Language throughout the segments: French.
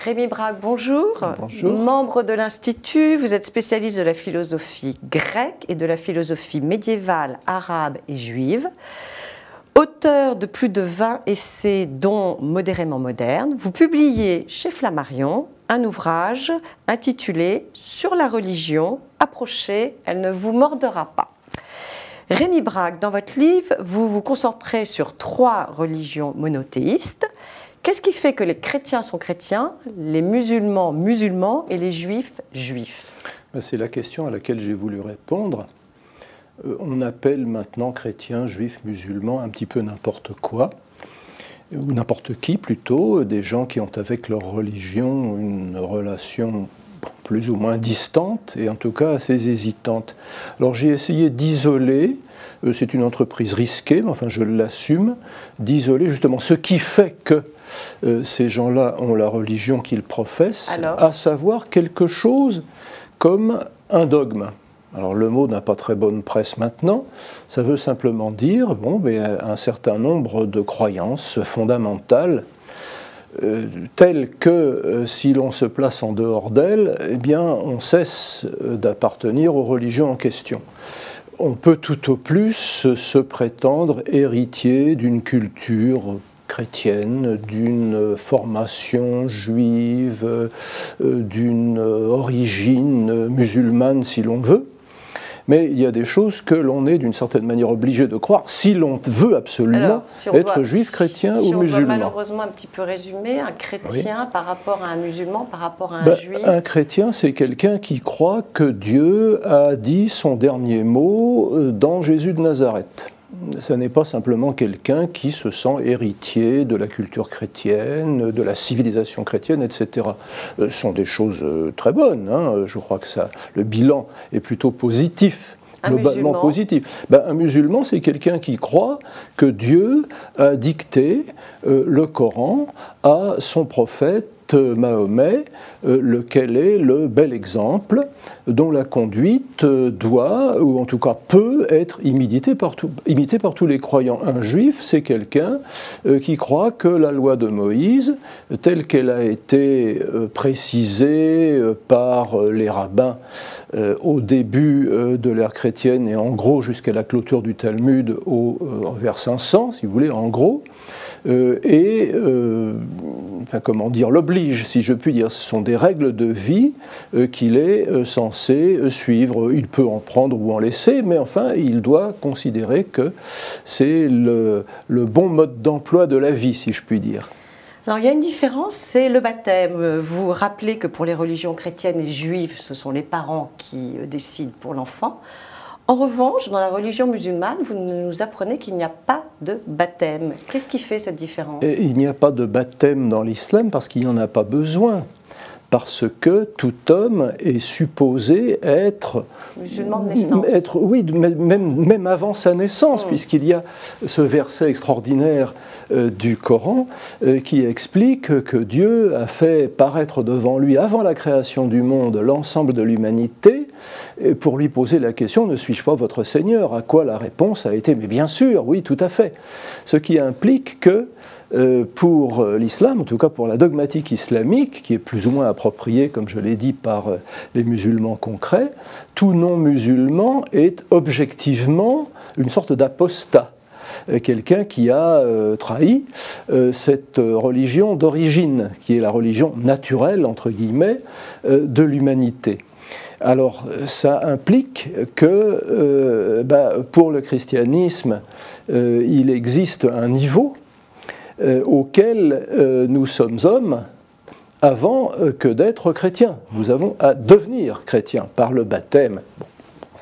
Rémi Braque, bonjour. Bonjour. Membre de l'Institut, vous êtes spécialiste de la philosophie grecque et de la philosophie médiévale, arabe et juive. Auteur de plus de 20 essais, dont Modérément moderne, vous publiez chez Flammarion un ouvrage intitulé « Sur la religion, approchez, elle ne vous mordra pas ». Rémi Braque, dans votre livre, vous vous concentrez sur 3 religions monothéistes. Qu'est-ce qui fait que les chrétiens sont chrétiens, les musulmans musulmans et les juifs juifs? C'est la question à laquelle j'ai voulu répondre. On appelle maintenant chrétiens, juifs, musulmans un petit peu n'importe quoi, ou n'importe qui plutôt, des gens qui ont avec leur religion une relation plus ou moins distante et en tout cas assez hésitante. Alors j'ai essayé d'isoler, c'est une entreprise risquée, mais enfin je l'assume, d'isoler justement ce qui fait que ces gens-là ont la religion qu'ils professent, à savoir quelque chose comme un dogme. Alors le mot n'a pas très bonne presse maintenant, ça veut simplement dire un certain nombre de croyances fondamentales, telles que si l'on se place en dehors d'elles, eh bien on cesse d'appartenir aux religions en question. On peut tout au plus se prétendre héritier d'une culture chrétienne, d'une formation juive, d'une origine musulmane si l'on veut. Mais il y a des choses que l'on est d'une certaine manière obligé de croire si l'on veut absolument être juif, chrétien ou musulman. Si on doit malheureusement un petit peu résumer, un chrétien par rapport à un musulman, par rapport à un juif. Un chrétien, c'est quelqu'un qui croit que Dieu a dit son dernier mot dans Jésus de Nazareth. Ce n'est pas simplement quelqu'un qui se sent héritier de la culture chrétienne, de la civilisation chrétienne, etc. Ce sont des choses très bonnes. Je crois que le bilan est plutôt positif. Globalement positif. Un musulman, c'est quelqu'un qui croit que Dieu a dicté le Coran à son prophète Mahomet, lequel est le bel exemple dont la conduite doit, ou en tout cas peut, être imitée par tous les croyants. Un juif, c'est quelqu'un qui croit que la loi de Moïse, telle qu'elle a été précisée par les rabbins au début de l'ère chrétienne et en gros jusqu'à la clôture du Talmud vers 500, si vous voulez, en gros, l'oblige, si je puis dire. Ce sont des règles de vie qu'il est censé suivre. Il peut en prendre ou en laisser, mais enfin, il doit considérer que c'est le bon mode d'emploi de la vie, si je puis dire. Alors, il y a une différence, c'est le baptême. Vous rappelez que pour les religions chrétiennes et juives, ce sont les parents qui décident pour l'enfant. En revanche, dans la religion musulmane, vous nous apprenez qu'il n'y a pas de baptême. Qu'est-ce qui fait cette différence? Il n'y a pas de baptême dans l'islam parce qu'il n'y en a pas besoin. Parce que tout homme est supposé être musulman de naissance. Oui, même avant sa naissance, puisqu'il y a ce verset extraordinaire du Coran qui explique que Dieu a fait paraître devant lui, avant la création du monde, l'ensemble de l'humanité, pour lui poser la question « Ne suis-je pas votre Seigneur ?» À quoi la réponse a été « Mais bien sûr, oui, tout à fait ». Ce qui implique que pour l'islam, en tout cas pour la dogmatique islamique, qui est plus ou moins appropriée, comme je l'ai dit, par les musulmans concrets, tout non-musulman est objectivement une sorte d'apostat, quelqu'un qui a trahi cette religion d'origine, qui est la religion naturelle, entre guillemets, de l'humanité. Alors, ça implique que pour le christianisme, il existe un niveau auquel nous sommes hommes avant que d'être chrétiens. Nous avons à devenir chrétiens par le baptême,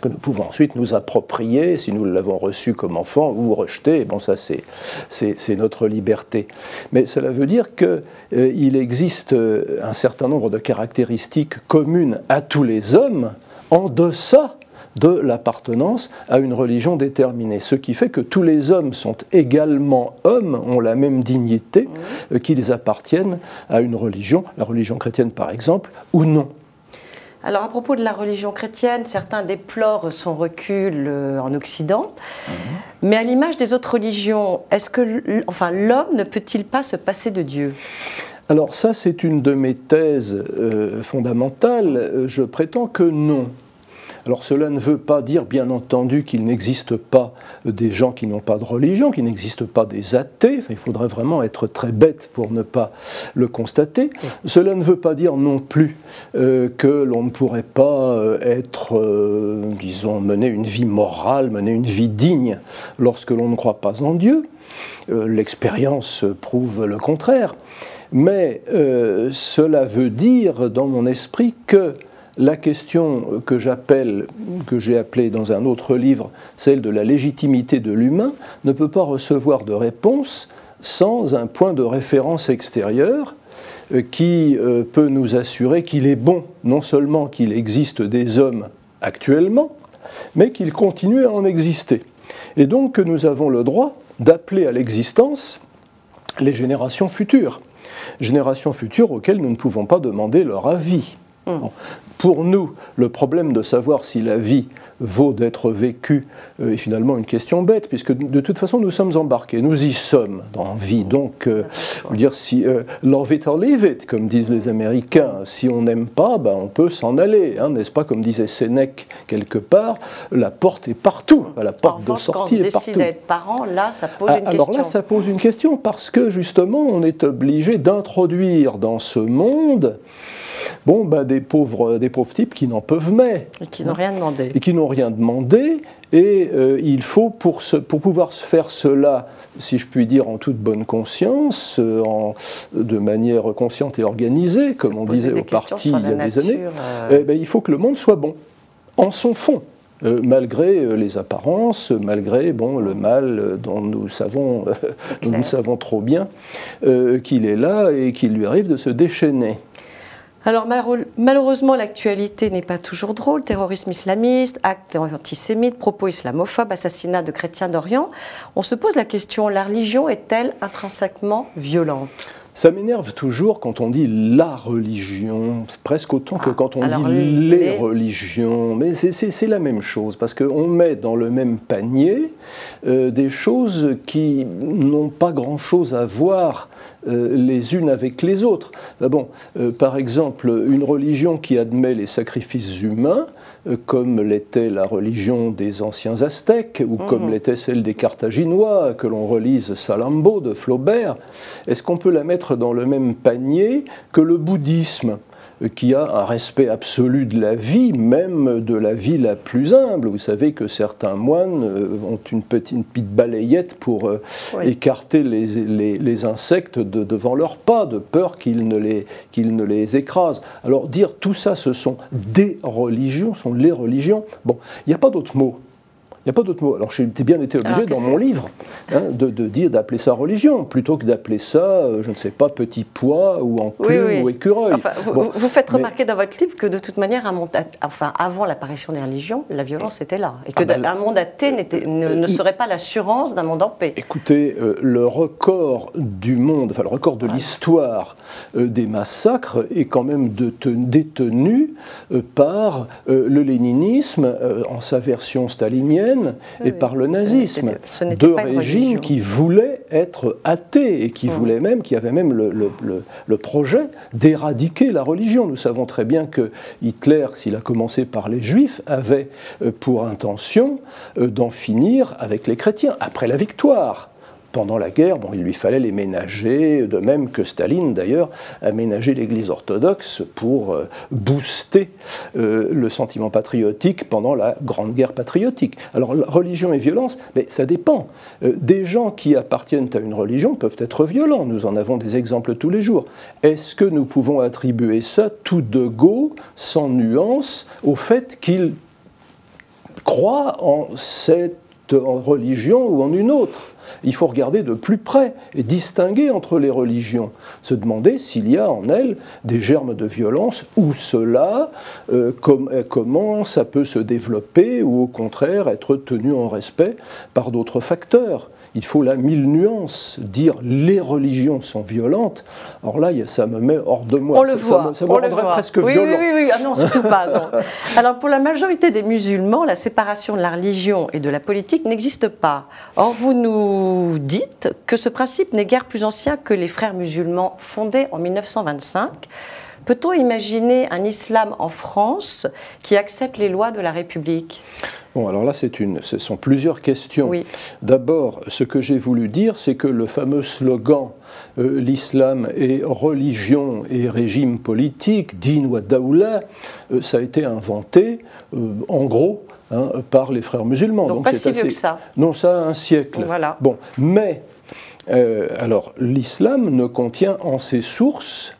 que nous pouvons ensuite nous approprier si nous l'avons reçu comme enfant ou rejeter. Ça c'est notre liberté. Mais cela veut dire qu'il existe un certain nombre de caractéristiques communes à tous les hommes en deçà de l'appartenance à une religion déterminée. Ce qui fait que tous les hommes sont également hommes, ont la même dignité, qu'ils appartiennent à une religion, la religion chrétienne par exemple, ou non. Alors à propos de la religion chrétienne, certains déplorent son recul en Occident, mais à l'image des autres religions, est-ce que l'homme ne peut-il pas se passer de Dieu ? Alors ça, c'est une de mes thèses fondamentales. Je prétends que non. Alors cela ne veut pas dire, bien entendu, qu'il n'existe pas des gens qui n'ont pas de religion, qu'il n'existe pas des athées. Enfin, il faudrait vraiment être très bête pour ne pas le constater. Cela ne veut pas dire non plus que l'on ne pourrait pas disons, mener une vie morale, mener une vie digne lorsque l'on ne croit pas en Dieu. L'expérience prouve le contraire. Mais cela veut dire, dans mon esprit, que la question que j'ai appelée dans un autre livre, celle de la légitimité de l'humain, ne peut pas recevoir de réponse sans un point de référence extérieur qui peut nous assurer qu'il est bon, non seulement qu'il existe des hommes actuellement, mais qu'il continue à en exister. Et donc que nous avons le droit d'appeler à l'existence les générations futures auxquelles nous ne pouvons pas demander leur avis. Bon. Pour nous, le problème de savoir si la vie vaut d'être vécue est finalement une question bête, puisque de toute façon nous sommes embarqués, nous y sommes dans vie. Donc, dire si love it or leave it, comme disent les Américains, si on n'aime pas, ben, on peut s'en aller, hein, n'est-ce pas, comme disait Sénèque quelque part, la porte est partout, la porte de sortie est partout. Quand on décide d'être parent, là, ça pose une question. Alors là, ça pose une question parce que justement, on est obligé d'introduire dans ce monde des pauvres types qui n'en peuvent mais. Et qui n'ont rien demandé. Et qui n'ont rien demandé. Et il faut, pour pouvoir faire cela, si je puis dire, en toute bonne conscience, de manière consciente et organisée, comme on disait au parti il y a des années, il faut que le monde soit bon, en son fond. Malgré les apparences, malgré le mal dont nous savons trop bien qu'il est là et qu'il lui arrive de se déchaîner. Alors malheureusement, l'actualité n'est pas toujours drôle. Terrorisme islamiste, actes antisémites, propos islamophobes, assassinat de chrétiens d'Orient. On se pose la question, la religion est-elle intrinsèquement violente ? Ça m'énerve toujours quand on dit la religion, presque autant que quand on dit les religions. Mais c'est la même chose, parce qu'on met dans le même panier des choses qui n'ont pas grand-chose à voir les unes avec les autres. Par exemple, une religion qui admet les sacrifices humains, comme l'était la religion des anciens Aztèques, ou comme l'était celle des Carthaginois, que l'on relise Salammbô de Flaubert, est-ce qu'on peut la mettre dans le même panier que le bouddhisme, qui a un respect absolu de la vie, même de la vie la plus humble. Vous savez que certains moines ont une petite balayette pour écarter les insectes devant leurs pas, de peur qu'ils ne les écrasent. Alors dire tout ça, ce sont des religions, sont les religions, il n'y a pas d'autre mot. Il n'y a pas d'autre mot. Alors j'ai bien été obligé dans mon livre d'appeler ça religion, plutôt que d'appeler ça, je ne sais pas, petit pois ou enclume ou écureuil. Enfin, vous faites remarquer dans votre livre que de toute manière, avant l'apparition des religions, la violence était là. Et qu'un monde athée ne serait pas l'assurance d'un monde en paix. Écoutez, le record du monde, le record de l'histoire des massacres est quand même détenu par le léninisme en sa version stalinienne, et par le nazisme, deux régimes qui voulaient être athées et qui avaient même le projet d'éradiquer la religion. Nous savons très bien que Hitler, s'il a commencé par les Juifs, avait pour intention d'en finir avec les chrétiens, après la victoire. Pendant la guerre, il lui fallait les ménager, de même que Staline d'ailleurs a ménagé l'Église orthodoxe pour booster le sentiment patriotique pendant la Grande Guerre patriotique. Alors religion et violence, mais ça dépend. Des gens qui appartiennent à une religion peuvent être violents, nous en avons des exemples tous les jours. Est-ce que nous pouvons attribuer ça tout de go, sans nuance, au fait qu'ils croient en cette religion ou en une autre? Il faut regarder de plus près et distinguer entre les religions, se demander s'il y a en elles des germes de violence ou cela, comment ça peut se développer ou au contraire être tenu en respect par d'autres facteurs. il faut la mille nuances. Dire les religions sont violentes, alors là, ça me met hors de moi. On le voit. Ça me rendrait presque violent. Oui. Ah non, surtout pas. Non. Alors, pour la majorité des musulmans, la séparation de la religion et de la politique n'existe pas. Or, vous nous dites que ce principe n'est guère plus ancien que les frères musulmans fondés en 1925. Peut-on imaginer un islam en France qui accepte les lois de la République ? Bon, alors là, ce sont plusieurs questions. Oui. D'abord, ce que j'ai voulu dire, c'est que le fameux slogan l'islam est religion et régime politique, din wa dawla, ça a été inventé, en gros, par les frères musulmans. Donc pas si vieux que ça. Non, ça a un siècle. Voilà. Bon, mais, alors, l'islam ne contient en ses sources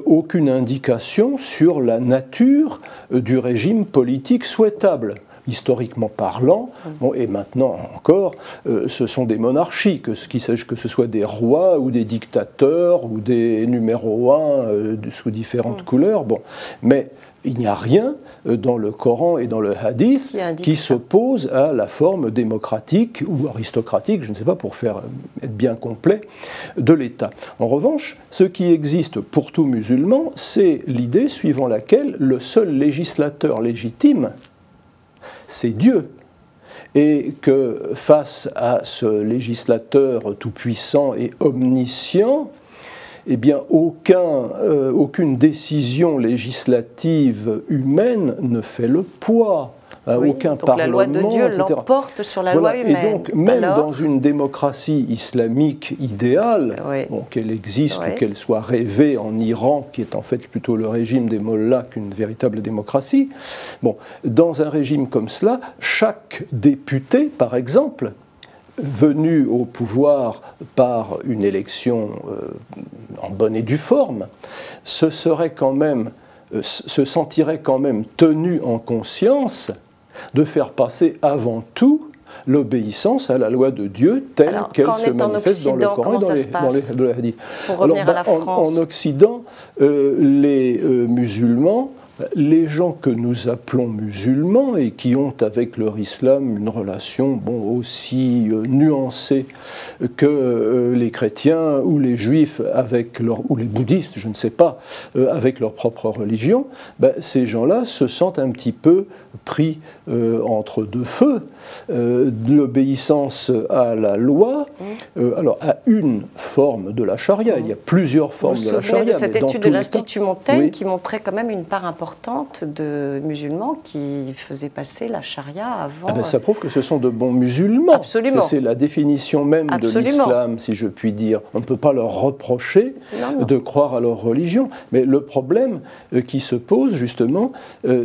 aucune indication sur la nature du régime politique souhaitable. Historiquement parlant, bon, et maintenant encore, ce sont des monarchies, que ce soit des rois ou des dictateurs ou des numéros 1 sous différentes couleurs. Bon. Mais il n'y a rien dans le Coran et dans le Hadith qui s'oppose à la forme démocratique ou aristocratique, je ne sais pas, pour être bien complet, de l'État. En revanche, ce qui existe pour tout musulman, c'est l'idée suivant laquelle le seul législateur légitime, c'est Dieu. Et que face à ce législateur tout-puissant et omniscient, eh bien, aucune décision législative humaine ne fait le poids. Oui, aucun donc parlement, la loi de Dieu etc. l'emporte sur la loi humaine. Et donc, même dans une démocratie islamique idéale, bon, qu'elle existe ou qu'elle soit rêvée en Iran, qui est en fait plutôt le régime des mollahs qu'une véritable démocratie, bon, dans un régime comme cela, chaque député, par exemple, venu au pouvoir par une élection en bonne et due forme, se sentirait quand même tenu en conscience de faire passer avant tout l'obéissance à la loi de Dieu telle qu'elle se manifeste dans le Coran et dans les hadiths. Pour revenir à la France. En Occident, les musulmans, les gens que nous appelons musulmans et qui ont avec leur islam une relation aussi nuancée que les chrétiens ou les juifs ou les bouddhistes, je ne sais pas, avec leur propre religion, ces gens-là se sentent un petit peu pris entre deux feux. L'obéissance à la loi, alors à une forme de la charia, il y a plusieurs formes de la charia. Vous vous souvenez de cette étude de l'Institut Montaigne qui montrait quand même une part importante de musulmans qui faisaient passer la charia avant... ça prouve que ce sont de bons musulmans. Absolument. C'est la définition même de l'islam, si je puis dire. On ne peut pas leur reprocher de croire à leur religion. Mais le problème qui se pose, justement,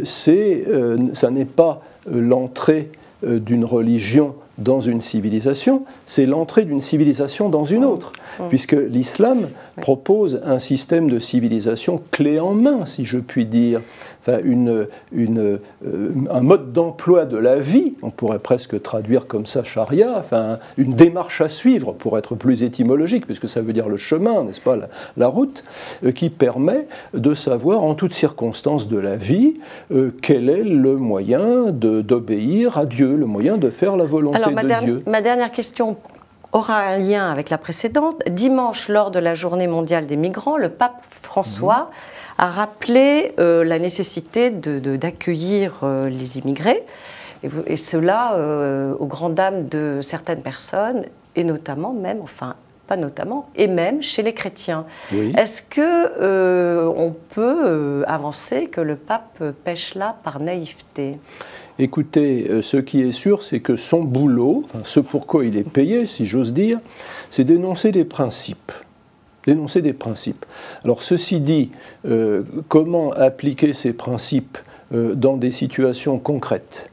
ça n'est pas l'entrée d'une religion dans une civilisation, c'est l'entrée d'une civilisation dans une autre, puisque l'islam propose un système de civilisation clé en main, si je puis dire, enfin, un mode d'emploi de la vie, on pourrait presque traduire comme ça charia, enfin, une démarche à suivre, pour être plus étymologique, puisque ça veut dire le chemin, n'est-ce pas, la route, qui permet de savoir en toutes circonstances de la vie quel est le moyen d'obéir à Dieu, le moyen de faire la volonté de Dieu. Ma dernière question aura un lien avec la précédente. Dimanche, lors de la Journée mondiale des migrants, le pape François a rappelé la nécessité d'accueillir les immigrés, et cela aux grandes dames de certaines personnes, et notamment même, enfin pas notamment, et même chez les chrétiens. Oui. Est-ce qu'on peut avancer que le pape pêche là par naïveté ? Écoutez, ce qui est sûr, c'est que son boulot, ce pourquoi il est payé, si j'ose dire, c'est d'énoncer des principes. D'énoncer des principes. Alors ceci dit, comment appliquer ces principes dans des situations concrètes ?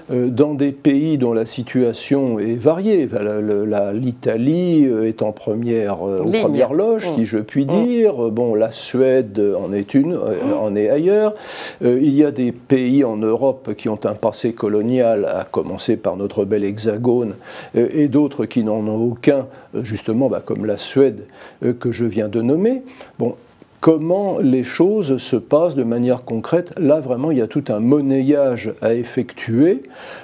Dans des pays dont la situation est variée. L'Italie est en premières loges, si je puis dire. Bon, la Suède en est ailleurs. Il y a des pays en Europe qui ont un passé colonial, à commencer par notre bel Hexagone, et d'autres qui n'en ont aucun, justement, comme la Suède que je viens de nommer. Bon, comment les choses se passent de manière concrète. Là, vraiment, il y a tout un monnayage à effectuer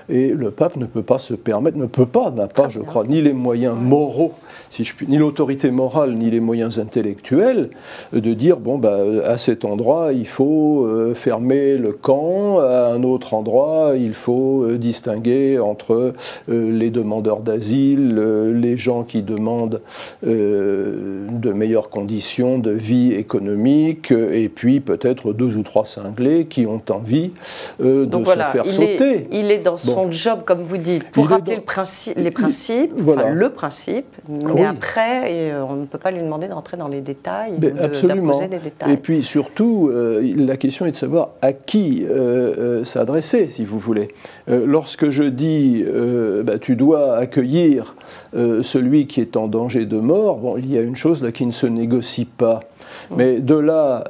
et le pape ne peut pas se permettre, n'a pas, je crois, ni les moyens moraux, si je puis, ni l'autorité morale, ni les moyens intellectuels de dire, bon, bah, à cet endroit, il faut fermer le camp, à un autre endroit, il faut distinguer entre les demandeurs d'asile, les gens qui demandent de meilleures conditions de vie économique, et puis peut-être 2 ou 3 cinglés qui ont envie de se faire sauter. Il est dans son job, comme vous dites, pour rappeler les principes, voilà. le principe, mais après, on ne peut pas lui demander d'entrer dans les détails, d'imposer des détails. Et puis surtout, la question est de savoir à qui s'adresser, si vous voulez. Lorsque je dis bah, tu dois accueillir celui qui est en danger de mort, bon, il y a une chose là qui ne se négocie pas. Mais de là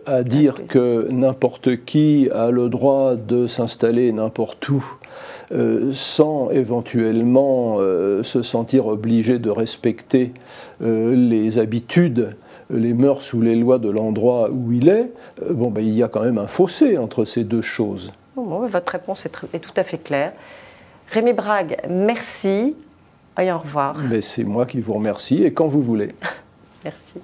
à dire que n'importe qui a le droit de s'installer n'importe où, sans éventuellement se sentir obligé de respecter les habitudes, les mœurs ou les lois de l'endroit où il est, bon, ben, il y a quand même un fossé entre ces deux choses. Bon, votre réponse est tout à fait claire. Rémi Brague, merci et au revoir. C'est moi qui vous remercie et quand vous voulez. Merci.